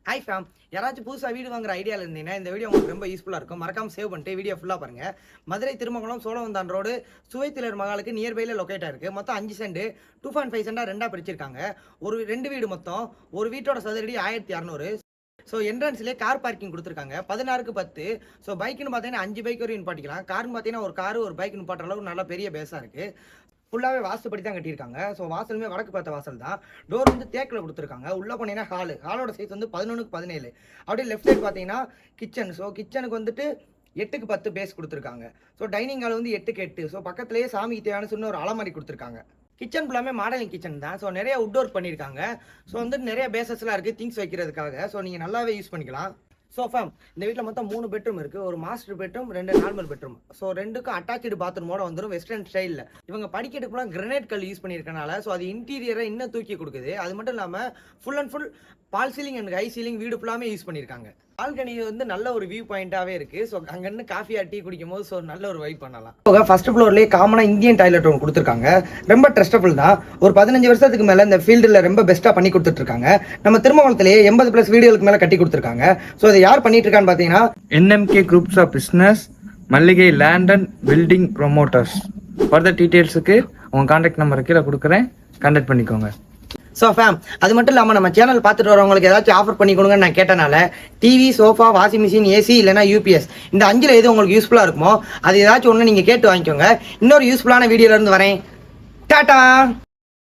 Hi fame, யாராச்சும் புதுசாக வீடு வாங்குற ஐடியாவில் இருந்தீங்கன்னா இந்த வீடியோ உங்களுக்கு ரொம்ப யூஸ்ஃபுல்லாக இருக்கும். மறக்காம சேவ் பண்ணிட்டு வீடியோ ஃபுல்லாக பாருங்கள். மதுரை திருமங்கலம் சோழவந்தான் ரோடு சுவைத்திலர் மகாலுக்கு நியர்பையில் லொக்கேட்டாக இருக்குது. மொத்தம் 5 சென்ட் 2.5 சென்டாக ரெண்டாக பிரிச்சிருக்காங்க. ஒரு 2 வீடு மொத்தம். ஒரு வீட்டோட சதுரடி 1600. ஸோ என்ட்ரன்ஸ்லேயே கார் பார்க்கிங் கொடுத்துருக்காங்க 16க்கு 10. ஸோ பைக்குன்னு பார்த்தீங்கன்னா 5 பைக் வரையும் நிப்பாட்டிக்கலாம். கார்னு பார்த்தீங்கன்னா ஒரு காரு ஒரு பைக் நிப்பாட்டுற அளவுக்கு நல்லா பெரிய பேஸாக இருக்குது. ஃபுல்லாகவே வாஸ்துப்படி தான் கட்டியிருக்காங்க. ஸோ வாசலுமே வடக்கு பார்த்த வாசல் தான். டோர் வந்து தேக்கில் கொடுத்துருக்காங்க. உள்ளே போனீங்கன்னா ஹாலோட சைஸ் வந்து 11க்கு 17. அப்படியே லெஃப்ட் சைடு பார்த்தீங்கன்னா கிச்சன். ஸோ கிச்சனுக்கு வந்துட்டு 8க்கு 10 பேஸ் கொடுத்துருக்காங்க. ஸோ டைனிங் ஹால் வந்து 8க்கு 8. ஸோ பக்கத்துலேயே சாமிக்கு தேவையான சொன்ன ஒரு அலமாரி கொடுத்துருக்காங்க. கிச்சன் ஃபுல்லாமே மாடலிங் கிச்சன் தான். ஸோ நிறைய உட் ஒர்க் பண்ணியிருக்காங்க. ஸோ வந்துட்டு நிறைய பேசஸ்லாம் இருக்குது திங்ஸ் வைக்கிறதுக்காக. ஸோ நீங்கள் நல்லாவே யூஸ் பண்ணிக்கலாம். ஸோ ஃபேம், இந்த வீட்டில் மொத்தம் 3 பெட்ரூம் இருக்குது. ஒரு master bedroom, 2 normal bedroom. So 2க்கும் அட்டாச்சு பாத்ரூமோட வந்துடும் வெஸ்டர்ன் ஸ்டைலில். இவங்க படிக்கிறதுக்குலாம் கிரனைட் கல் யூஸ் பண்ணியிருக்கனால ஸோ அது இன்டீரியரை இன்னும் தூக்கி கொடுக்குது. அது மட்டும் இல்லாமல் full and full false ceiling and high ceiling வீடு ஃபுல்லாமே யூஸ் பண்ணியிருக்காங்க. பால்கனி வந்து நல்ல ஒரு வியூ பாயிண்டாகவே இருக்குது. ஸோ அங்கேருந்து காஃபி டீ குடிக்கும் போது ஸோ நல்ல ஒரு வைப் பண்ணலாம். ஃபர்ஸ்ட் ஃப்ளோர்லேயே காமனாக இந்தியன் டாய்லெட் ஒன்று கொடுத்துருக்காங்க. ரொம்ப ட்ரஸ்டபுள் தான். ஒரு 15 வருஷத்துக்கு மேலே இந்த ஃபீல்டில் ரொம்ப பெஸ்ட்டாக பண்ணி கொடுத்துட்ருக்காங்க. நம்ம திருமங்கலத்திலேயே 80+ வீடுகளுக்கு மேலே கட்டி கொடுத்துருக்காங்க. ஸோ இதை யார் பண்ணிட்டு இருக்கான்னு பார்த்தீங்கன்னா NMK groups of business, Malligai land and building promoters. Further டீட்டெயில்ஸுக்கு உங்கள் கான்டாக்ட் நம்பர் கீழே கொடுக்குறேன், கான்டாக்ட் பண்ணிக்கோங்க. ஸோ ஃபேம், அது மட்டும் இல்லாமல் நம்ம சேனல் பார்த்துட்டு வரவங்களுக்கு ஏதாச்சும் ஆஃபர் பண்ணி கொடுங்கன்னு நான் கேட்டனால TV, sofa, washing machine, AC இல்லைனா யூபிஎஸ் இந்த 5ல் எது உங்களுக்கு யூஸ்ஃபுல்லாக இருக்குமோ அது ஏதாச்சும் ஒன்று நீங்கள் கேட்டு வாங்கிக்கோங்க. இன்னொரு யூஸ்ஃபுல்லான வீடியோலேருந்து வரேன். டாட்டா.